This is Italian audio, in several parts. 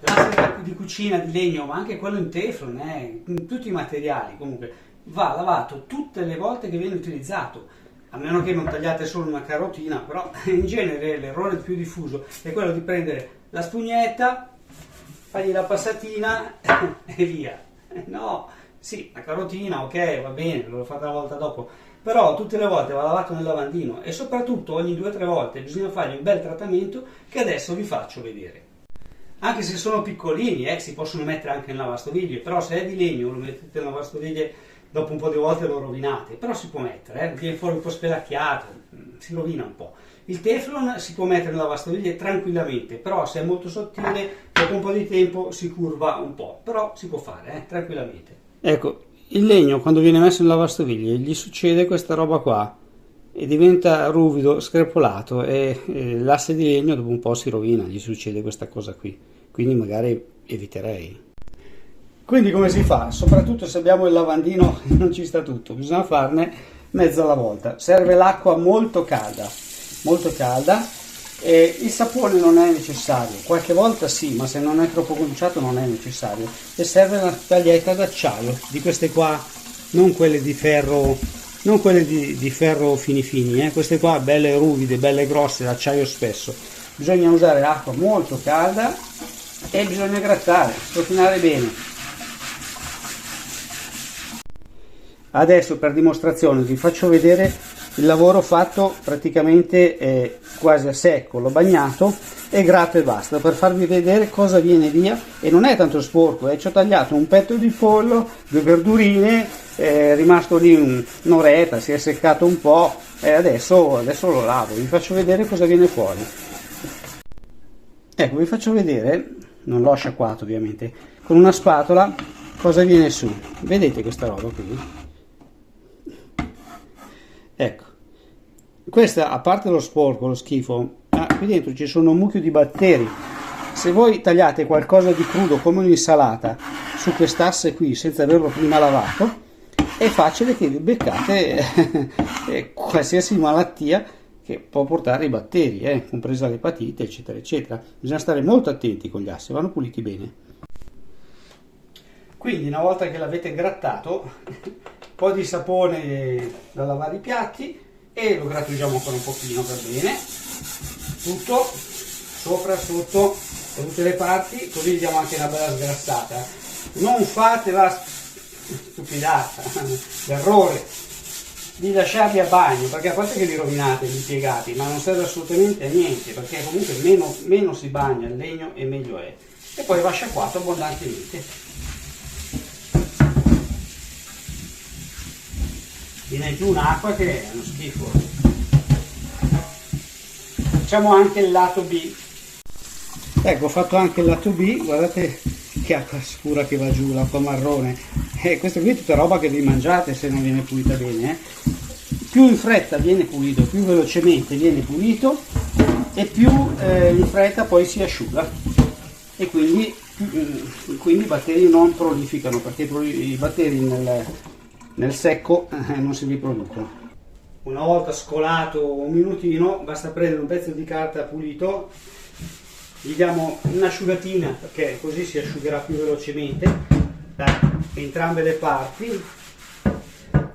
l'asse di cucina di legno, ma anche quello in teflon, tutti i materiali comunque, va lavato tutte le volte che viene utilizzato, a meno che non tagliate solo una carotina, però in genere l'errore più diffuso è quello di prendere la spugnetta, fargli la passatina e via. No, sì, la carotina, ok, va bene, l'ho fatta una volta dopo, però tutte le volte va lavato nel lavandino e soprattutto ogni 2 o 3 volte bisogna fargli un bel trattamento che adesso vi faccio vedere. Anche se sono piccolini, si possono mettere anche in lavastoviglie, però se è di legno lo mettete in lavastoviglie, dopo un po' di volte lo rovinate, però si può mettere, viene fuori un po' spelacchiato, si rovina un po'. Il teflon si può mettere in lavastoviglie tranquillamente, però se è molto sottile, dopo un po' di tempo si curva un po', però si può fare tranquillamente. Ecco, il legno quando viene messo in lavastoviglie gli succede questa roba qua, e diventa ruvido, screpolato e l'asse di legno dopo un po' si rovina, gli succede questa cosa qui, quindi magari eviterei. Quindi come si fa? Soprattutto se abbiamo il lavandino e non ci sta tutto, bisogna farne mezzo alla volta. Serve l'acqua molto calda, e il sapone non è necessario, qualche volta sì, ma se non è troppo conciato non è necessario, e serve una taglietta d'acciaio, di queste qua, non quelle di ferro, non quelle di ferro fini, queste qua belle ruvide, belle grosse, d'acciaio spesso. Bisogna usare acqua molto calda e bisogna grattare, strofinare bene. Adesso per dimostrazione vi faccio vedere il lavoro fatto praticamente quasi a secco, l'ho bagnato e gratto e basta, per farvi vedere cosa viene via, e non è tanto sporco, ci ho tagliato un petto di pollo, 2 verdurine, è rimasto lì un'oretta, si è seccato un po' e adesso lo lavo, vi faccio vedere cosa viene fuori. Ecco, vi faccio vedere, non l'ho sciacquato ovviamente, con una spatola cosa viene su, vedete questa roba qui? Ecco, questa a parte lo sporco, lo schifo, qui dentro ci sono un mucchio di batteri. Se voi tagliate qualcosa di crudo come un'insalata su quest'asse qui senza averlo prima lavato, è facile che vi beccate qualsiasi malattia che può portare i batteri, compresa l'epatite, eccetera, eccetera. Bisogna stare molto attenti con gli assi, vanno puliti bene. Quindi una volta che l'avete grattato, un po' di sapone da lavare i piatti e lo grattugiamo ancora un pochino per bene, tutto, sopra, sotto, da tutte le parti, così gli diamo anche una bella sgrassata. Non fate la stupidata, l'errore di lasciarli a bagno, perché a parte che li rovinate gli impiegati, ma non serve assolutamente a niente, perché comunque meno si bagna il legno e meglio è. E poi va sciacquato abbondantemente. Viene più un'acqua che è uno schifo. Facciamo anche il lato B. Ecco, ho fatto anche il lato B, guardate che acqua scura che va giù, l'acqua marrone. Questa qui è tutta roba che vi mangiate se non viene pulita bene. Più in fretta viene pulito, più velocemente viene pulito e più in fretta poi si asciuga. E quindi i batteri non prolificano, perché i batteri nel secco non si riproducono. Una volta scolato un minutino, basta prendere un pezzo di carta pulito, gli diamo un'asciugatina perché così si asciugherà più velocemente da entrambe le parti,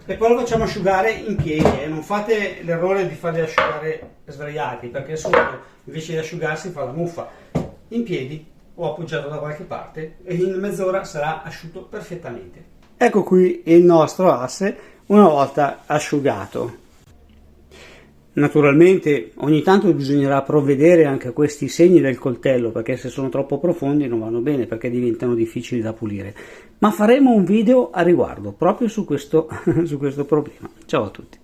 e poi lo facciamo asciugare in piedi. Non fate l'errore di farli asciugare sdraiati, perché sotto invece di asciugarsi fa la muffa. In piedi o appoggiato da qualche parte, e in mezz'ora sarà asciutto perfettamente. Ecco qui il nostro asse una volta asciugato. Naturalmente ogni tanto bisognerà provvedere anche a questi segni del coltello, perché se sono troppo profondi non vanno bene, perché diventano difficili da pulire, ma faremo un video a riguardo proprio su questo problema. Ciao a tutti.